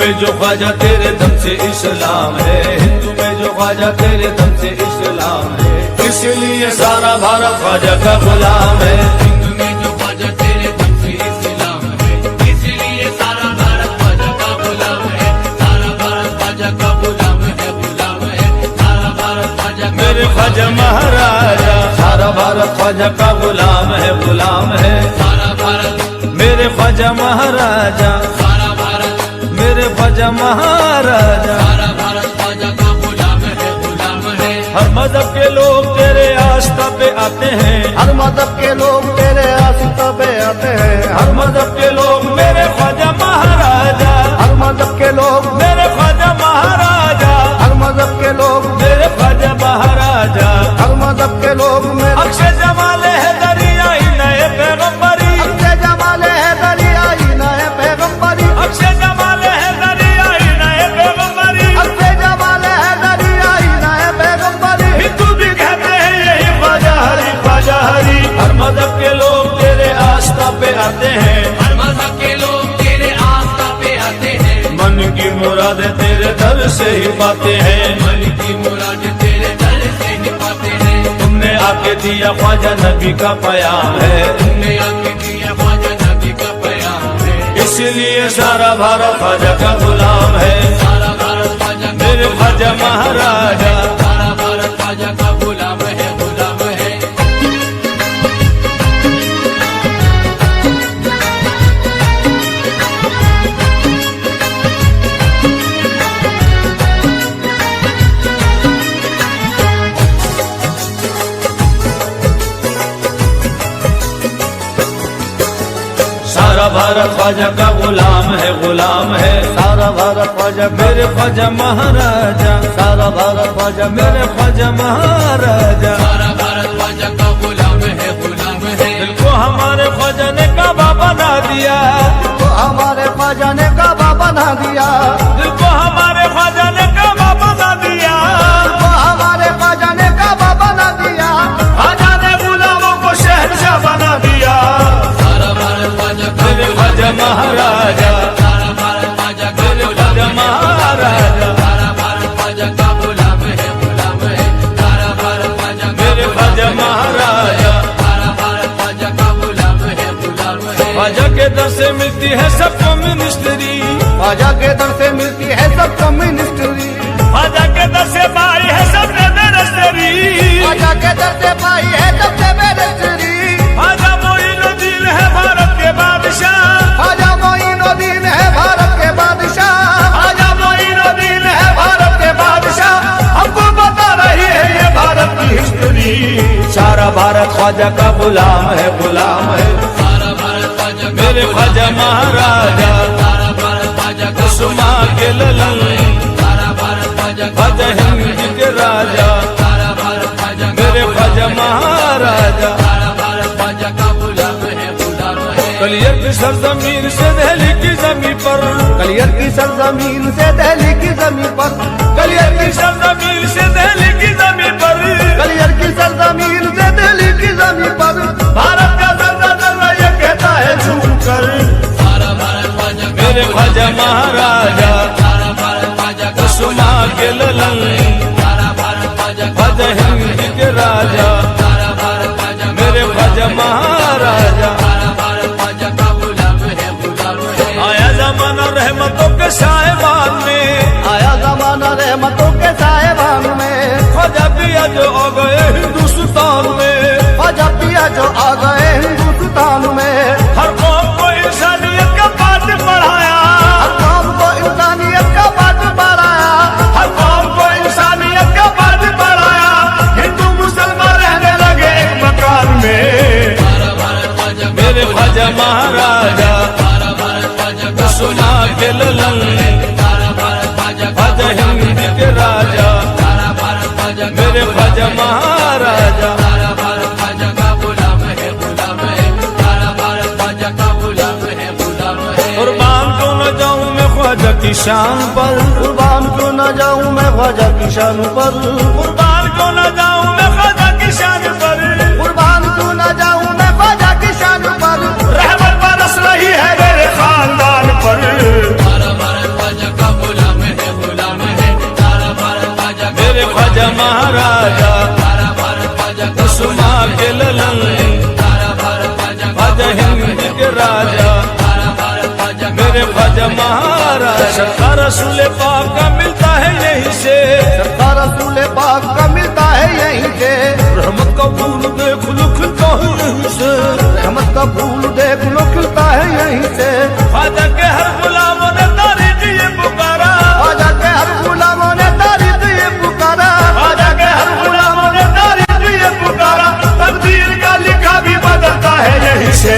में जो ख्वाजा तेरे दम से इस्लाम है, हिंदू में जो ख्वाजा तेरे दम से इस्लाम है, इसलिए सारा भारत ख्वाजा का गुलाम है। हिंदू में जो ख्वाजा तेरे दम से इस्लाम है, इसलिए सारा भारत ख्वाजा का गुलाम है, सारा भारत ख्वाजा का गुलाम है, गुलाम है, सारा भारत ख्वाजा का मेरे ख्वाजा महाराजा, सारा भारत ख्वाजा का गुलाम है, गुलाम है सारा भारत, मेरे ख्वाजा महाराजा, सारा भारत, मेरे ख्वाजा महाराजा। सारा भारत ख्वाजा का गुलाम है, गुलाम है। हर मजहब के लोग तेरे आस्था पे आते हैं, हर मजहब के लोग तेरे आस्था पे आते हैं, हर मजहब के लोग मेरे ख्वाजा महाराजा, हर मजहब के लोग, मेरे ख्वाजा महाराजा, हर मजहब के लोग, मेरे ख्वाजा महाराजा। हर मजहब के लोग मेरे अक्षय जमाले है दरियाई नए पैगंबरी, अक्षय जमाले है दरियाई नए पैगंबरी, अक्षय जमाले है दरियाई नए पैगंबरी। अक्षय जमाले है दरियाई नए पैगंबरी। हिंदू भी कहते हैं यही ख्वाजा हरी, ख्वाजा हरी। हर मजहब के लोग तेरे आस्था पे आते हैं, हर मजहब के लोग तेरे आस्था पे आते हैं, मन की मुरादें तेरे दर से ही पाते हैं, मन की मुराद तेरे दर से ही पाते हैं। तुमने आके दिया ख्वाजा नबी का प्याम है, तुमने आके दिया ख्वाजा नबी का प्याम है, इसलिए सारा भारत ख्वाजा का गुलाम है। सारा भारत ख्वाजा का मेरे गुलाम ख्वाजा है, महाराजा, सारा भारत ख्वाजा का गुलाम है, गुलाम है। सारा भारत ख्वाजा का गुलाम है, गुलाम है सारा भारत ख्वाजा मेरे ख्वाजा महाराजा, सारा भारत ख्वाजा मेरे ख्वाजा महाराजा। सारा भारत ख्वाजा का गुलाम है, गुलाम है। दिल को हमारे ख्वाजा ने काबा बना दिया, तो हमारे ख्वाजा ने काबा बना दिया, दिल को हमारे ख्वाजा ने काबा बना दिया, तो हमारे ख्वाजा ने काबा बना दिया। ख्वाजा ने गुलामों को शहंशाह बना दिया। सारा भारत ख्वाजा का मेरे ख्वाजा महाराजा, सारा भारत ख्वाजा का मेरे गुलाम ख्वाजा है, महाराजा, सारा भारत ख्वाजा का गुलाम है, गुलाम है, सारा भारत ख्वाजा का मेरे ख्वाजा गुलाम है, महाराजा। सारा भारत ख्वाजा का गुलाम है, गुलाम है। ख्वाजा के दर से मिलती है सबको मिनिस्ट्री, ख्वाजा के दर से मिलती है सबको मिनिस्ट्री, ख्वाजा के दर से पाई है सबने मिनिस्ट्री, ख्वाजा के दर से पाई है सबसे मिनिस्ट्री। ख्वाजा मोइनुद्दीन है भारत के बादशाह, ख्वाजा मोइनुद्दीन है भारत के बादशाह, ख्वाजा मोइनुद्दीन है भारत के बादशाह। हमको बता रही है ये भारत की हिस्ट्री। सारा भारत ख्वाजा का गुलाम है, गुलाम है सारा भारत ख्वाजा का मेरे गुलाम ख्वाजा है, महाराजा, सारा भारत ख्वाजा का सुमा के ललन, सारा भारत ख्वाजा का ख्वाजा गुलाम हिंद है, के राजा, सारा भारत ख्वाजा का मेरे गुलाम ख्वाजा है, महाराजा। सारा भारत ख्वाजा का गुलाम है, गुलाम है। कलियर की सरजमीन से दिल्ली की जमीन पर, कलियर की सरजमीन से दिल्ली की जमीन पर, कलियर की सरजमीन से दिल्ली की जमीन पर, कलियर की सरजमीन से दिल्ली की जमीन पर। भारत का जर्रा जर्रा ये कहता है झूम कर, सारा भारत ख्वाजा का मेरे गुलाम ख्वाजा है, महाराजा, सारा भारत ख्वाजा का सुमा के ललन, सारा भारत ख्वाजा का ख्वाजा हिंद के राजा, सारा भारत ख्वाजा का मेरे ख्वाजा महाराजा। सारा भारत ख्वाजा का गुलाम है, गुलाम है। आया जमाना रहमतों के साहिबान में, आया जमाना रहमतों के साहिबान में, ख्वाजा पिया जो आ गए हिंदुस्तान में, ख्वाजा पिया जो आ गए हिंदुस्तान में। हर कौम को इंसानियत का पाठ पढ़ाया, हर कौम को इंसानियत का पाठ पढ़ाया, हर कौम को इंसानियत का पाठ पढ़ाया। हिंदू मुसलमान रहने लगे एक मकान में, सारा भारत ख्वाजा का मेरे गुलाम ख्वाजा है, महाराजा, सारा भारत ख्वाजा का सुना के ललन, सारा भारत ख्वाजा का ख्वाजा गुलाम हिंद है, के राजा, सारा भारत ख्वाजा का मेरे गुलाम ख्वाजा है, महाराजा। सारा भारत ख्वाजा का गुलाम है, गुलाम है, सारा भारत ख्वाजा का गुलाम है, गुलाम है। कुर्बान क्यों न जाऊं मैं ख्वाजा की शान पर, कुर्बान क्यों न जाऊं मैं ख्वाजा की शान पर, कुर्बान क्यों न जाऊं मैं ख्वाजा की शान पर, कुर्बान क्यों न जाऊं मैं ख्वाजा की शान पर। रहमत बरस रही है मेरे खानदान पर, सारा भारत ख्वाजा का ख्वाजा महाराजा सारा भारत ख्वाजा का कुसुमा के ललन सारा भारत ख्वाजा का ख्वाजा हिंद के राजा सारा भारत ख्वाजा का मेरे ख्वाजा महाराजा सरकार रसूल पाक का मिलता है यहीं से का रसूल पाक का मिलता है यहीं से। रहमत का फूल देख लो खिलता है यहीं से रहमत का फूल देख लो खिलता है यहीं से। ख्वाजा के हर गुलामों ने तारी दिए पुकारा ख्वाजा के हर गुलामों ने तारी दिए पुकारा। ख्वाजा के हर गुलामों ने तारी दिए पुकारा तकदीर का लिखा भी बदलता है यहीं से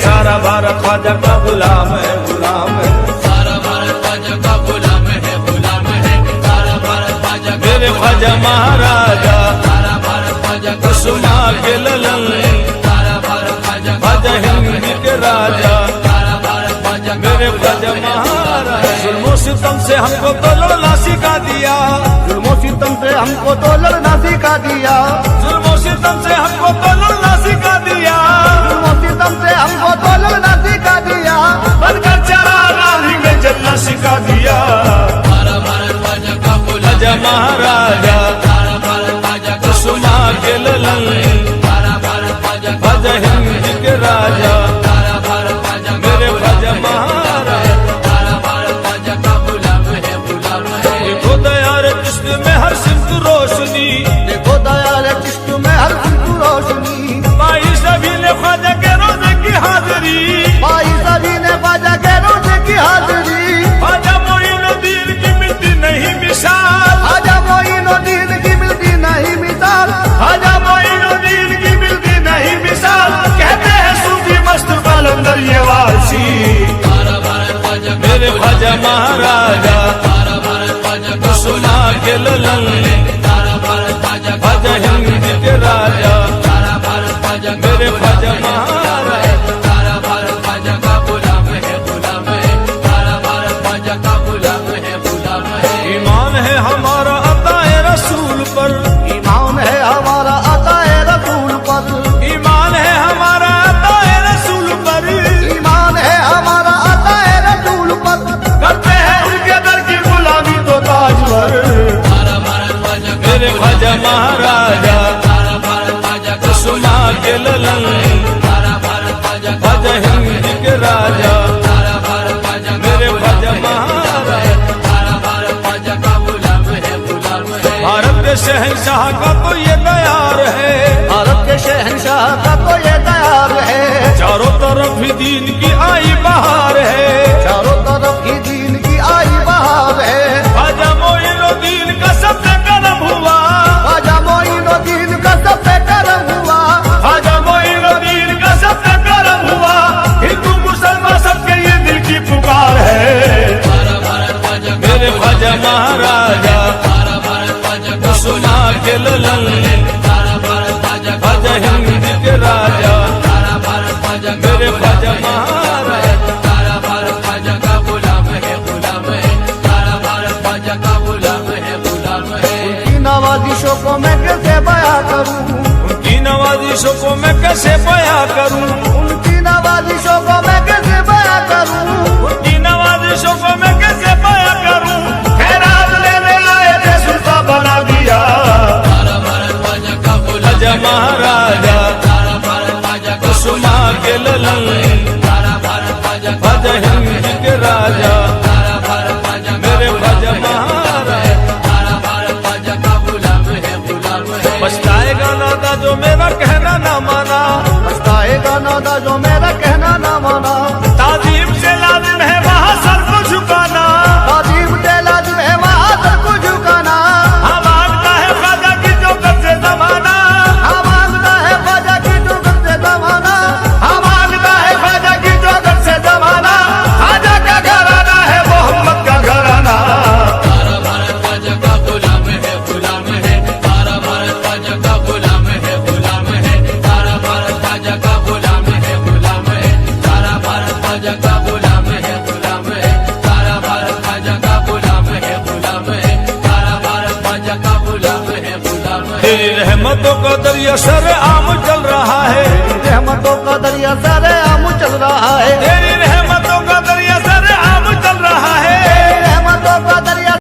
सारा भारत ख्वाजा का गुलाम है गुलाम है सारा भारत ख्वाजा का गुलाम है गुलाम है सारा भारत ख्वाजा का मेरे ख्वाजा महाराजा सारा भारत ख्वाजा का कुसुमा के ललन सारा भारत ख्वाजा का ख्वाजा हिंद के राजा सारा भारत ख्वाजा का मेरे ख्वाजा महाराजा जुल्मों सितम से हमको तो लड़ना सिखा दिया जुल्मों सितम से हमको तो लड़ना सिखा दिया। जुल्मों सितम से हमको तो लड़ना सिखा दिया जुल्मों सितम से हमको तो लड़ना सिखा दिया। बनकर चरा राही में जलना सिखा दिया सारा भारत ख्वाजा का ख्वाजा महाराजा सारा भारत ख्वाजा का कुसुमा के ललन सारा भारत ख्वाजा का ख्वाजा हिंद के राजा सारा भारत ख्वाजा का मेरे ख्वाजा महाराजा सारा भारत ख्वाजा का गुलाम है गुलाम है देखो दयार किस्त में हर सिमत रोशनी देखो दयाल चिश्त में हर सिमत रोशनी। पाई सभी ने ख्वाजा के रोजे की हाजिरी पाई सभी ने ख्वाजा के रोजे की हाजिरी। ख्वाजा मोइनुद्दीन की मिलती नहीं मिसाल ख्वाजा मोइनुद्दीन की मिलती नहीं मिसाल। ख्वाजा मोइनुद्दीन की मिलती नहीं मिसाल कहते हैं सूफी मस्त कलंदर ये वासी सारा भारत ख्वाजा का मेरे ख्वाजा महाराजा सारा भारत ख्वाजा का कुसुमा के ललन सारा भारत ख्वाजा का ख्वाजा हिंद के राजा सारा भारत ख्वाजा का मेरे ख्वाजा महाराजा सारा भारत ख्वाजा का गुलाम है गुलाम है सारा भारत ख्वाजा का गुलाम है गुलाम है ईमान है हमारा अताए रसूल पर ईमान है हमारा अताए रसूल पर। ईमान है हमारा अताए रसूल पर ईमान है हमारा अताए रसूल पर। करते हैं उनके दर की गुलामी तो ताजवर सारा भारत ख्वाजा का मेरे ख्वाजा महाराजा सारा भारत ख्वाजा का कुसुमा के ललन सारा भारत ख्वाजा का ख्वाजा हिंद के राजा सारा भारत ख्वाजा का मेरे ख्वाजा महाराजा सारा भारत ख्वाजा का गुलाम है गुलाम है भारत के शहंशाह का तो ये दयार है भारत के शहंशाह का तो ये दयार है। चारों तरफ ही दीन की आई बहार है चारों तरफ ही दीन की आई बहार है। ख्वाजा मोइनुद्दीन का सबसे करम हुआ ख्वाजा मोइनुद्दीन का सबसे करम हुआ। ख्वाजा मोइनुद्दीन का सबसे करम हुआ हिंदू मुसलमान सबके ये दिल की पुकार है सारा भारत ख्वाजा का मेरे ख्वाजा महाराजा सारा भारत ख्वाजा का कुसुमा के ललन सारा भारत ख्वाजा का ख्वाजा हिंद के राजा सारा भारत ख्वाजा का मेरे ख्वाजा महाराजा सारा भारत ख्वाजा का गुलाम है गुलाम है सारा भारत ख्वाजा का गुलाम है गुलाम है उनकी नवाजिशों को मैं कैसे बयां करूं। उनकी नवाजिशों को मैं कैसे बयां करूं उनकी नवाजिशों को मैं कैसे बयां करूं। उनकी नवाजिशों को मैं कैसे बयां करूं खैरात लेने आए थे सुल्तान बना दिया सारा भारत ख्वाजा का गुलाम ख्वाजा महाराजा सारा भारत ख्वाजा का कुसुमा के ललन सारा भारत ख्वाजा का ख्वाजा हिंद के राजा सारा भारत ख्वाजा का मेरे ख्वाजा महाराजा सारा भारत ख्वाजा का गुलाम है गुलाम है पछताएगा नादा जो मेरा कहना ना माना पछताएगा नादा जो मेरा कहना ना माना। ताजीम से लाजिम है वहाँ सर को झुकाना ताजीम से लाजिम है वहाँ सर को झुकाना। हम मांगता है ख्वाजा की चौकट से जमाना हम मांगता है ख्वाजा की चौकट से जमाना। हम मांगता है ख्वाजा की चौकट से जमाना ख्वाजा का घराना है मोहम्मद का घराना सारा भारत ख्वाजा का गुलाम है गुलाम है सारा भारत ख्वाजा का गुलाम है गुलाम है सारा भारत ख्वाजा का गुलाम है गुलाम है सारा भारत ख्वाजा का गुलाम है गुलाम है सारा भारत ख्वाजा का गुलाम है गुलाम है सारा भारत ख्वाजा का गुलाम है गुलाम है तेरी रहमतों का दरिया सर आम चल रहा है रहमतों